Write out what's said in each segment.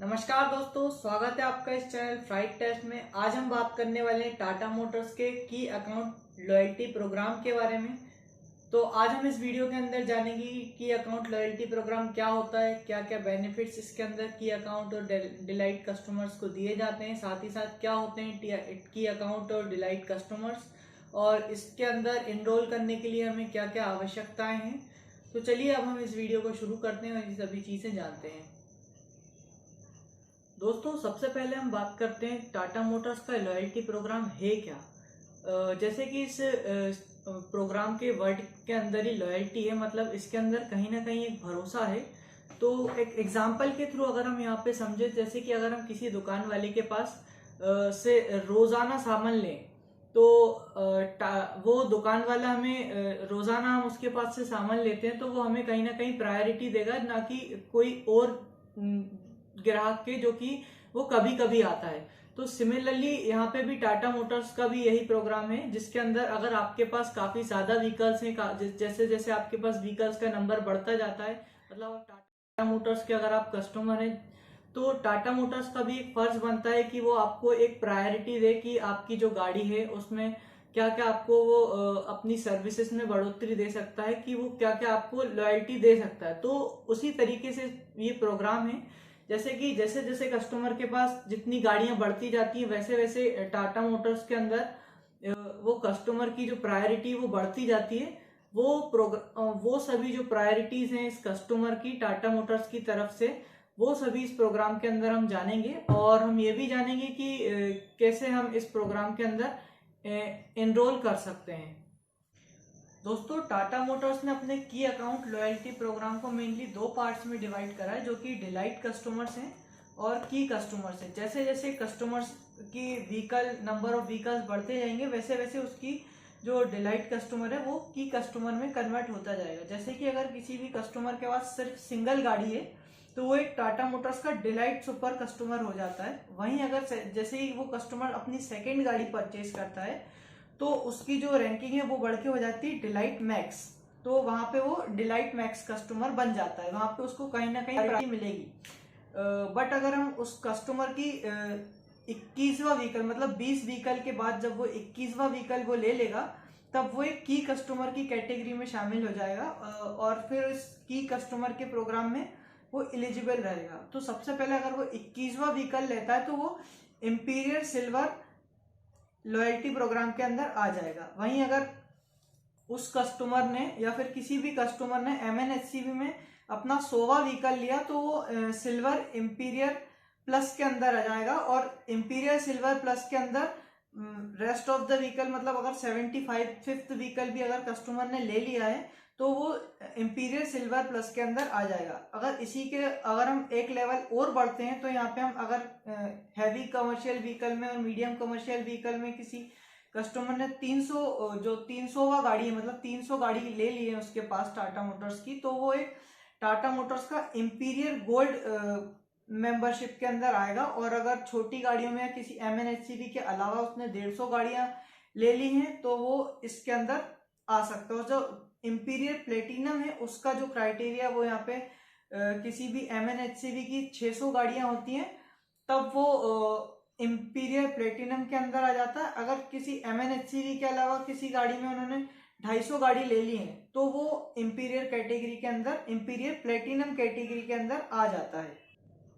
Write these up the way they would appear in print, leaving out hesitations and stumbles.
नमस्कार दोस्तों, स्वागत है आपका इस चैनल फ्लाइट टेस्ट में। आज हम बात करने वाले हैं टाटा मोटर्स के की अकाउंट लॉयल्टी प्रोग्राम के बारे में। तो आज हम इस वीडियो के अंदर जानेंगे कि अकाउंट लॉयल्टी प्रोग्राम क्या होता है, क्या क्या बेनिफिट्स इसके अंदर की अकाउंट और डिलाइट कस्टमर्स को दिए जाते हैं, साथ ही साथ क्या होते हैं की अकाउंट और डिलाइट कस्टमर्स, और इसके अंदर इनरोल करने के लिए हमें क्या क्या आवश्यकताएं हैं। तो चलिए अब हम इस वीडियो को शुरू करते हैं और ये सभी चीज़ें जानते हैं। दोस्तों, सबसे पहले हम बात करते हैं टाटा मोटर्स का लॉयल्टी प्रोग्राम है क्या। जैसे कि इस प्रोग्राम के वर्ड के अंदर ही लॉयल्टी है, मतलब इसके अंदर कहीं ना कहीं एक भरोसा है। तो एक एग्जांपल के थ्रू अगर हम यहाँ पे समझे, जैसे कि अगर हम किसी दुकान वाले के पास से रोजाना सामान लें, तो वो दुकान वाला हमें रोजाना हम उसके पास से सामान लेते हैं तो वो हमें कहीं ना कहीं प्रायोरिटी देगा, ना कि कोई और ग्राहक के जो कि वो कभी कभी आता है। तो सिमिलरली यहाँ पे भी टाटा मोटर्स का भी यही प्रोग्राम है, जिसके अंदर अगर आपके पास काफी ज्यादा व्हीकल्स हैं, जैसे जैसे आपके पास व्हीकल्स का नंबर बढ़ता जाता है, मतलब टाटा मोटर्स के अगर आप कस्टमर हैं, तो टाटा मोटर्स का भी एक फर्ज बनता है कि वो आपको एक प्रायोरिटी दे कि आपकी जो गाड़ी है उसमें क्या क्या आपको वो अपनी सर्विसेज में बढ़ोतरी दे सकता है, कि वो क्या क्या आपको लॉयल्टी दे सकता है। तो उसी तरीके से ये प्रोग्राम है। जैसे कि जैसे जैसे कस्टमर के पास जितनी गाड़ियां बढ़ती जाती हैं, वैसे वैसे टाटा मोटर्स के अंदर वो कस्टमर की जो प्रायोरिटी वो बढ़ती जाती है। वो सभी जो प्रायोरिटीज हैं इस कस्टमर की टाटा मोटर्स की तरफ से, वो सभी इस प्रोग्राम के अंदर हम जानेंगे। और हम ये भी जानेंगे कि कैसे हम इस प्रोग्राम के अंदर एनरोल कर सकते हैं। दोस्तों, टाटा मोटर्स ने अपने की अकाउंट लॉयल्टी प्रोग्राम को मेनली दो पार्ट्स में डिवाइड करा है, जो कि डिलाइट कस्टमर्स हैं और की कस्टमर्स हैं। जैसे जैसे कस्टमर्स की नंबर ऑफ व्हीकल्स बढ़ते जाएंगे, वैसे वैसे उसकी जो डिलाइट कस्टमर है वो की कस्टमर में कन्वर्ट होता जाएगा। जैसे कि अगर किसी भी कस्टमर के पास सिर्फ सिंगल गाड़ी है तो वो एक टाटा मोटर्स का डिलाइट सुपर कस्टमर हो जाता है। वहीं अगर जैसे ही वो कस्टमर अपनी सेकेंड गाड़ी परचेज करता है तो उसकी जो रैंकिंग है वो बढ़ के हो जाती है डिलाइट मैक्स। तो वहां पे वो डिलाइट मैक्स कस्टमर बन जाता है, वहां पे उसको कहीं ना कहीं प्रायोरिटी मिलेगी। बट अगर हम उस कस्टमर की 21वां व्हीकल, मतलब 20 व्हीकल के बाद जब वो 21वां व्हीकल वो ले लेगा, तब वो एक की कस्टमर की कैटेगरी में शामिल हो जाएगा और फिर इस की कस्टमर के प्रोग्राम में वो एलिजिबल रहेगा। तो सबसे पहले अगर वो 21वां व्हीकल लेता है तो वो इंपीरियर सिल्वर लॉयल्टी प्रोग्राम के अंदर आ जाएगा। वहीं अगर उस कस्टमर ने या फिर किसी भी कस्टमर ने MNHCV में अपना 100वां व्हीकल लिया तो वो सिल्वर इंपीरियर प्लस के अंदर आ जाएगा। और इंपीरियर सिल्वर प्लस के अंदर रेस्ट ऑफ द व्हीकल, मतलब अगर 75th व्हीकल भी अगर कस्टमर ने ले लिया है तो वो इंपीरियर सिल्वर प्लस के अंदर आ जाएगा। अगर हम एक लेवल और बढ़ते हैं तो यहाँ पे हम अगर हैवी कमर्शियल व्हीकल में और मीडियम कमर्शियल व्हीकल में किसी कस्टमर ने 300वां गाड़ी है, मतलब 300 गाड़ी ले ली है उसके पास टाटा मोटर्स की, तो वो एक टाटा मोटर्स का इंपीरियर गोल्ड मेंबरशिप के अंदर आएगा। और अगर छोटी गाड़ियों में किसी MNHCV के अलावा उसने 150 गाड़ियां ले ली हैं तो वो इसके अंदर आ सकता है। और जो इंपीरियर प्लेटिनम है उसका जो क्राइटेरिया वो यहाँ पे किसी भी MNHCV की 600 गाड़ियां होती हैं तब वो इंपीरियर प्लेटिनम के अंदर आ जाता है। अगर किसी MNHCV के अलावा किसी गाड़ी में उन्होंने 250 गाड़ी ले ली है तो वो इंपीरियर कैटेगरी के अंदर, इंपीरियर प्लेटिनम कैटेगरी के अंदर आ जाता है।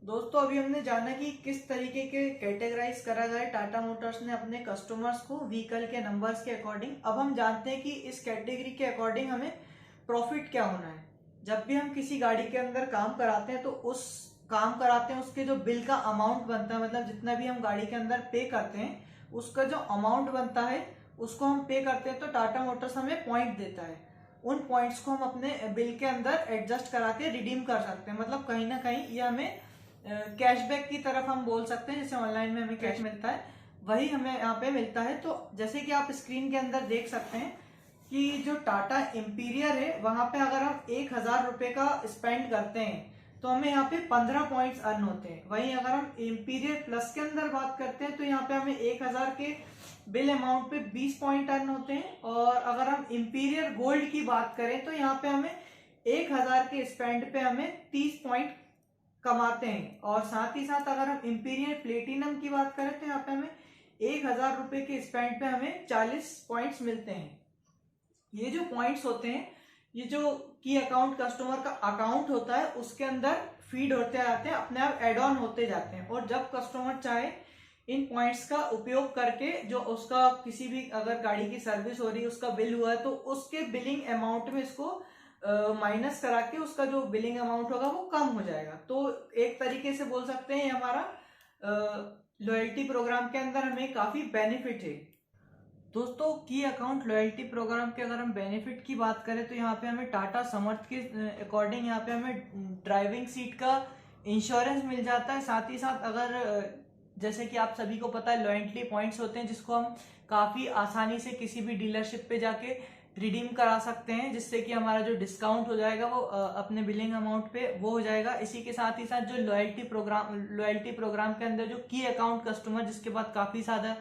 दोस्तों, अभी हमने जाना कि किस तरीके के कैटेगराइज करा गया है टाटा मोटर्स ने अपने कस्टमर्स को व्हीकल के नंबर्स के अकॉर्डिंग। अब हम जानते हैं कि इस कैटेगरी के अकॉर्डिंग हमें प्रॉफिट क्या होना है। जब भी हम किसी गाड़ी के अंदर काम कराते हैं तो उस काम कराते हैं उसके जो बिल का अमाउंट बनता है, मतलब जितना भी हम गाड़ी के अंदर पे करते हैं उसका जो अमाउंट बनता है उसको हम पे करते हैं, तो टाटा मोटर्स हमें पॉइंट देता है। उन पॉइंट्स को हम अपने बिल के अंदर एडजस्ट करा के रिडीम कर सकते हैं। मतलब कहीं ना कहीं ये हमें कैशबैक की तरफ हम बोल सकते हैं। जैसे ऑनलाइन में हमें कैश मिलता है वही हमें यहाँ पे मिलता है। तो जैसे कि आप स्क्रीन के अंदर देख सकते हैं कि जो टाटा इंपीरियर है वहां पे अगर हम 1000 रुपए का स्पेंड करते हैं तो हमें यहाँ पे 15 पॉइंट्स अर्न होते हैं। वहीं अगर हम इंपीरियर प्लस के अंदर बात करते हैं तो यहाँ पे हमें 1000 के बिल अमाउंट पे 20 पॉइंट अर्न होते हैं। और अगर हम इंपीरियर गोल्ड की बात करें तो यहाँ पे हमें 1000 के स्पेंड पे हमें 30 पॉइंट कमाते हैं। और साथ ही साथ अगर हम इंपीरियल प्लेटिनम की बात करें तो यहाँ पे हमें 1000 रुपए के स्पेंड पे हमें 40 पॉइंट्स मिलते हैं। ये जो पॉइंट्स होते हैं, ये जो की अकाउंट कस्टमर का अकाउंट होता है उसके अंदर फीड होते जाते हैं, अपने आप एड ऑन होते जाते हैं। और जब कस्टमर चाहे इन पॉइंट्स का उपयोग करके जो उसका किसी भी अगर गाड़ी की सर्विस हो रही है उसका बिल हुआ है तो उसके बिलिंग अमाउंट में इसको माइनस करा के उसका जो बिलिंग अमाउंट होगा वो कम हो जाएगा। तो एक तरीके से बोल सकते हैं हमारा लॉयल्टी प्रोग्राम के अंदर हमें काफी बेनिफिट है। दोस्तों की अकाउंट लॉयल्टी प्रोग्राम के अगर हम बेनिफिट की बात करें तो यहाँ पे हमें टाटा समर्थ के अकॉर्डिंग यहाँ पे हमें ड्राइविंग सीट का इंश्योरेंस मिल जाता है। साथ ही साथ अगर जैसे कि आप सभी को पता है लॉयल्टी पॉइंट्स होते हैं जिसको हम काफी आसानी से किसी भी डीलरशिप पे जाके रिडीम करा सकते हैं, जिससे कि हमारा जो डिस्काउंट हो जाएगा वो अपने बिलिंग अमाउंट पे वो हो जाएगा। इसी के साथ ही साथ जो लॉयल्टी प्रोग्राम के अंदर जो की अकाउंट कस्टमर जिसके बाद काफी ज्यादा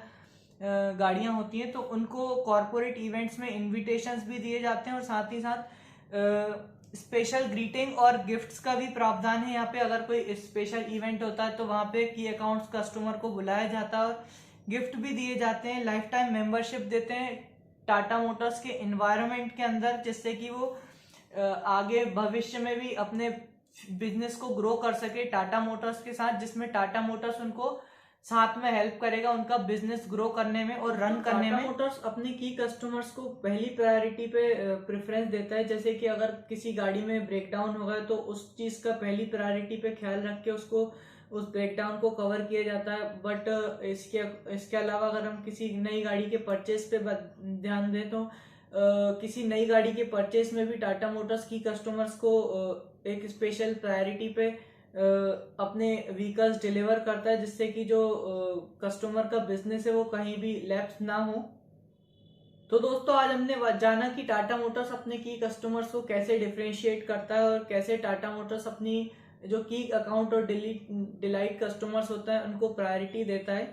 गाड़ियां होती हैं तो उनको कॉरपोरेट इवेंट्स में इनविटेशंस भी दिए जाते हैं और साथ ही साथ स्पेशल ग्रीटिंग और गिफ्ट्स का भी प्रावधान है। यहाँ पे अगर कोई स्पेशल इवेंट होता है तो वहां पे की अकाउंट्स कस्टमर को बुलाया जाता है और गिफ्ट भी दिए जाते हैं। लाइफ टाइम मेंबरशिप देते हैं टाटा मोटर्स के एनवायरनमेंट के अंदर, जिससे कि वो आगे भविष्य में भी अपने बिजनेस को ग्रो कर सके टाटा मोटर्स के साथ, जिसमें टाटा मोटर्स उनको साथ में हेल्प करेगा उनका बिजनेस ग्रो करने में और रन करने में। टाटा मोटर्स अपने की कस्टमर्स को पहली प्रायोरिटी पे प्रेफरेंस देता है। जैसे कि अगर किसी गाड़ी में ब्रेकडाउन होगा तो उस चीज का पहली प्रायोरिटी पे ख्याल रख के उसको उस ब्रेकडाउन को कवर किया जाता है। बट इसके अलावा अगर हम किसी नई गाड़ी के परचेस पे ध्यान दें तो किसी नई गाड़ी के परचेस में भी टाटा मोटर्स की कस्टमर्स को एक स्पेशल प्रायोरिटी पे अपने व्हीकल्स डिलीवर करता है, जिससे कि जो कस्टमर का बिजनेस है वो कहीं भी लैप्स ना हो। तो दोस्तों आज हमने जाना कि टाटा मोटर्स अपने की कस्टमर्स को कैसे डिफरेंशिएट करता है और कैसे टाटा मोटर्स अपनी जो की अकाउंट और डिलाइट कस्टमर्स होता है उनको प्रायोरिटी देता है।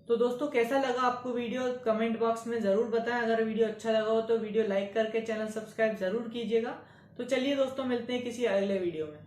तो दोस्तों कैसा लगा आपको वीडियो कमेंट बॉक्स में जरूर बताएं। अगर वीडियो अच्छा लगा हो तो वीडियो लाइक करके चैनल सब्सक्राइब जरूर कीजिएगा। तो चलिए दोस्तों मिलते हैं किसी अगले वीडियो में।